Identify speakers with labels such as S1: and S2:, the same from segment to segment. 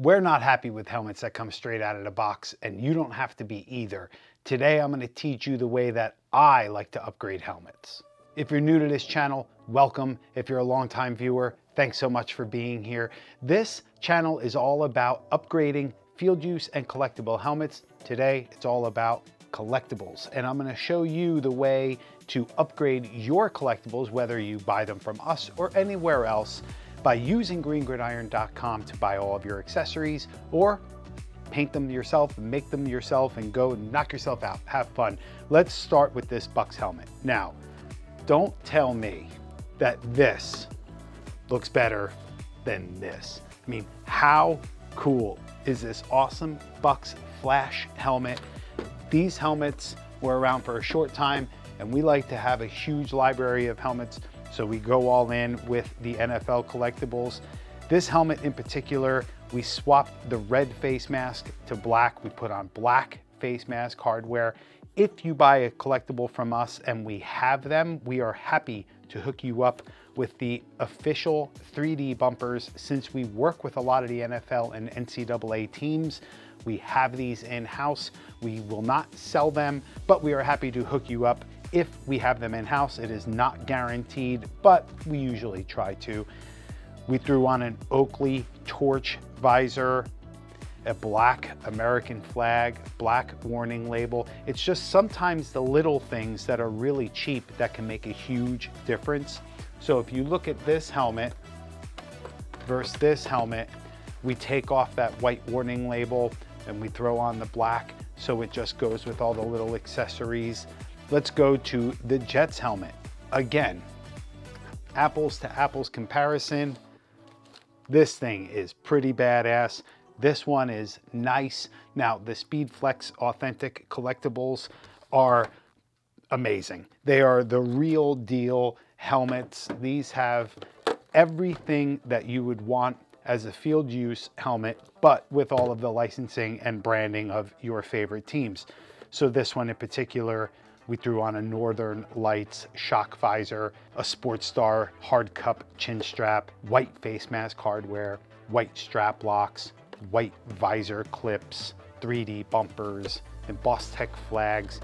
S1: We're not happy with helmets that come straight out of the box, and you don't have to be either. Today, I'm going to teach you the way that I like to upgrade helmets. If you're new to this channel, welcome. If you're a longtime viewer, thanks so much for being here. This channel is all about upgrading field use and collectible helmets. Today, it's all about collectibles, and I'm going to show you the way to upgrade your collectibles, whether you buy them from us or anywhere else, by using greengridiron.com to buy all of your accessories, or paint them yourself, make them yourself, and go knock yourself out. Have fun. Let's start with this Bucks helmet. Now, don't tell me that this looks better than this. I mean, how cool is this awesome Bucks Flash helmet? These helmets were around for a short time, and we like to have a huge library of helmets, so we go all in with the NFL collectibles. This helmet in particular, we swapped the red face mask to black. We put on black face mask hardware. If you buy a collectible from us and we have them, we are happy to hook you up with the official 3D bumpers. Since we work with a lot of the NFL and NCAA teams, we have these in-house. We will not sell them, but we are happy to hook you up if we have them in-house. It is not guaranteed, but we usually try to. We threw on an Oakley torch visor, a black American flag, black warning label. It's just sometimes the little things that are really cheap that can make a huge difference. So if you look at this helmet versus this helmet, we take off that white warning label and we throw on the black, so it just goes with all the little accessories. Let's go to the Jets helmet. Again, apples to apples comparison. This thing is pretty badass. This one is nice. Now, the SpeedFlex Authentic collectibles are amazing. They are the real deal helmets. These have everything that you would want as a field use helmet, but with all of the licensing and branding of your favorite teams. So this one in particular, we threw on a Northern Lights SHOC visor, a SportStar hard cup chin strap, white face mask hardware, white strap locks, white visor clips, 3D bumpers, embossed tech flags.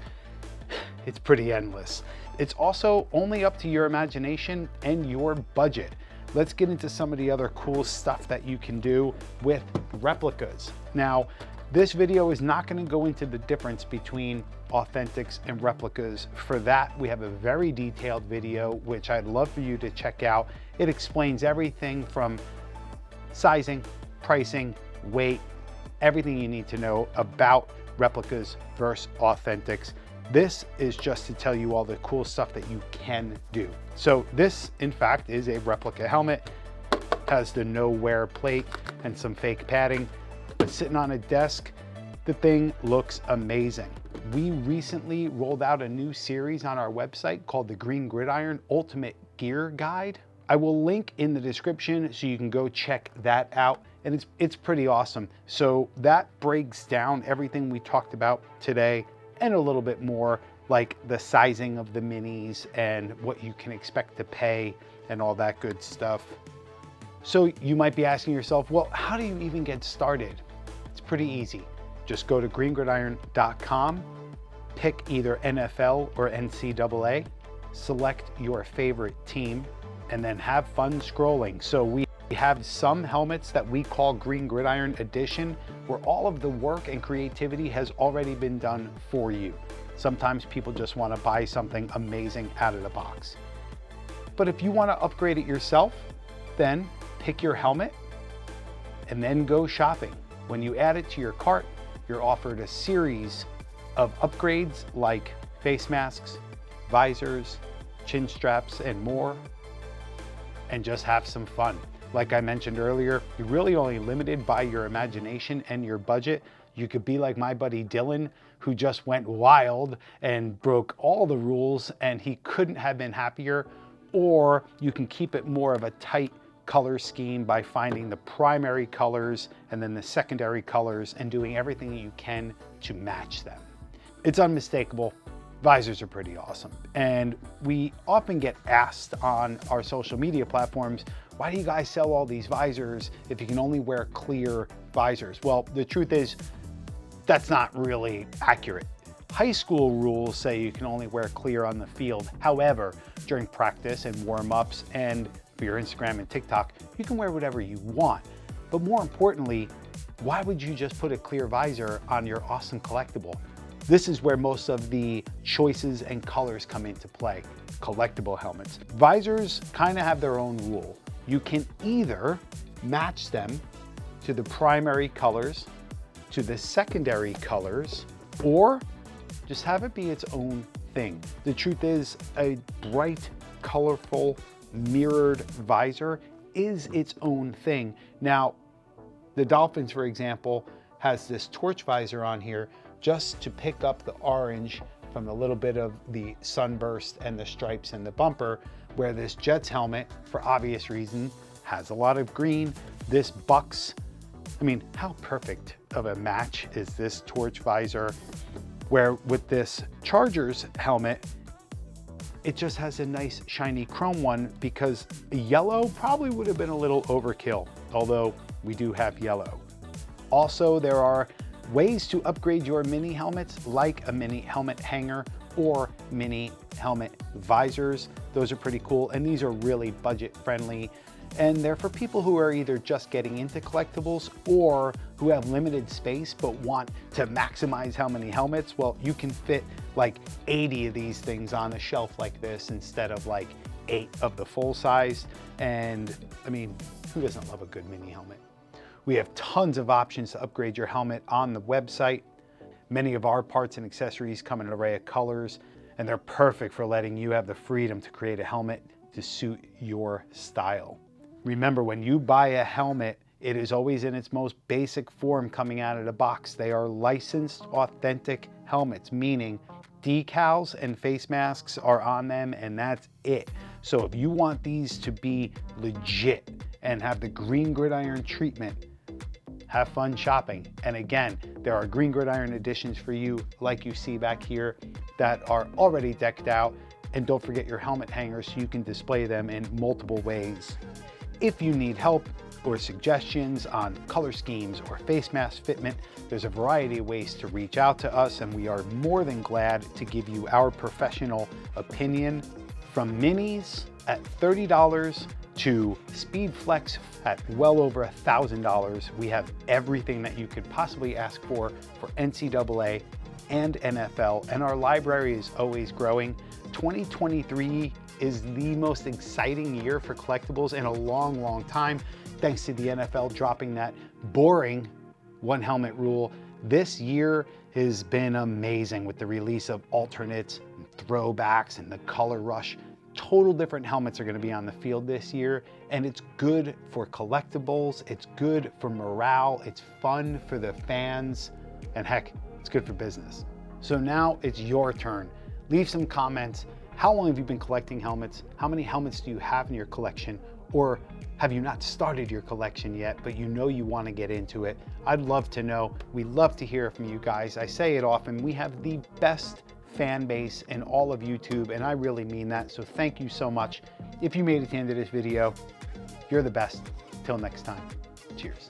S1: It's pretty endless. It's also only up to your imagination and your budget. Let's get into some of the other cool stuff that you can do with replicas. Now, this video is not going to go into the difference between authentics and replicas. For that, we have a very detailed video, which I'd love for you to check out. It explains everything from sizing, pricing, weight, everything you need to know about replicas versus authentics. This is just to tell you all the cool stuff that you can do. So this, in fact, is a replica helmet. Has the no wear plate and some fake padding, but sitting on a desk, the thing looks amazing. We recently rolled out a new series on our website called the Green Gridiron Ultimate Gear Guide. I will link in the description so you can go check that out, and it's pretty awesome. So that breaks down everything we talked about today and a little bit more, like the sizing of the minis and what you can expect to pay and all that good stuff. So you might be asking yourself, well, how do you even get started? It's pretty easy. Just go to greengridiron.com, pick either NFL or NCAA, select your favorite team, and then have fun scrolling. So we have some helmets that we call Green Gridiron Edition, where all of the work and creativity has already been done for you. Sometimes people just want to buy something amazing out of the box. But if you want to upgrade it yourself, then pick your helmet and then go shopping. When you add it to your cart, you're offered a series of upgrades like face masks, visors, chin straps, and more, and just have some fun. Like I mentioned earlier, you're really only limited by your imagination and your budget. You could be like my buddy Dylan, who just went wild and broke all the rules, and he couldn't have been happier. Or you can keep it more of a tight color scheme by finding the primary colors and then the secondary colors and doing everything that you can to match them. It's unmistakable. Visors are pretty awesome. And we often get asked on our social media platforms, why do you guys sell all these visors if you can only wear clear visors? Well, the truth is, that's not really accurate. High school rules say you can only wear clear on the field. However, during practice and warm-ups and for your Instagram and TikTok, you can wear whatever you want. But more importantly, why would you just put a clear visor on your awesome collectible? This is where most of the choices and colors come into play. Collectible helmets. Visors kind of have their own rule. You can either match them to the primary colors, to the secondary colors, or just have it be its own thing. The truth is, a bright, colorful, mirrored visor is its own thing. Now, the Dolphins, for example, has this torch visor on here just to pick up the orange from a little bit of the sunburst and the stripes and the bumper, where this Jets helmet, for obvious reason, has a lot of green. This bucks, I mean, how perfect of a match is this torch visor, where with this Chargers helmet, it just has a nice shiny chrome one, because yellow probably would have been a little overkill, although we do have yellow. Also, there are ways to upgrade your mini helmets, like a mini helmet hanger or mini helmet visors. Those are pretty cool, and these are really budget friendly. And they're for people who are either just getting into collectibles or who have limited space but want to maximize how many helmets. Well, you can fit like 80 of these things on a shelf like this instead of like 8 of the full size. And I mean, who doesn't love a good mini helmet? We have tons of options to upgrade your helmet on the website. Many of our parts and accessories come in an array of colors, and they're perfect for letting you have the freedom to create a helmet to suit your style. Remember, when you buy a helmet, it is always in its most basic form coming out of the box. They are licensed, authentic helmets, meaning decals and face masks are on them, and that's it. So if you want these to be legit and have the Green Gridiron treatment, have fun shopping. And again, there are Green Gridiron editions for you, like you see back here, that are already decked out. And don't forget your helmet hangers so you can display them in multiple ways. If you need help or suggestions on color schemes or face mask fitment, there's a variety of ways to reach out to us, and we are more than glad to give you our professional opinion. From minis at $30 to Speed Flex at well over $1,000, we have everything that you could possibly ask for NCAA and NFL, and our library is always growing. 2023 is the most exciting year for collectibles in a long, long time, thanks to the NFL dropping that boring one helmet rule. This year has been amazing with the release of alternates, and throwbacks, and the color rush. Total different helmets are going to be on the field this year, and it's good for collectibles, it's good for morale, it's fun for the fans, and heck, it's good for business. So now it's your turn. Leave some comments. How long have you been collecting helmets? How many helmets do you have in your collection? Or have you not started your collection yet, but you know you want to get into it? I'd love to know. We love to hear from you guys. I say it often, we have the best fan base in all of YouTube, and I really mean that. So thank you so much. If you made it to the end of this video, you're the best. Till next time, cheers.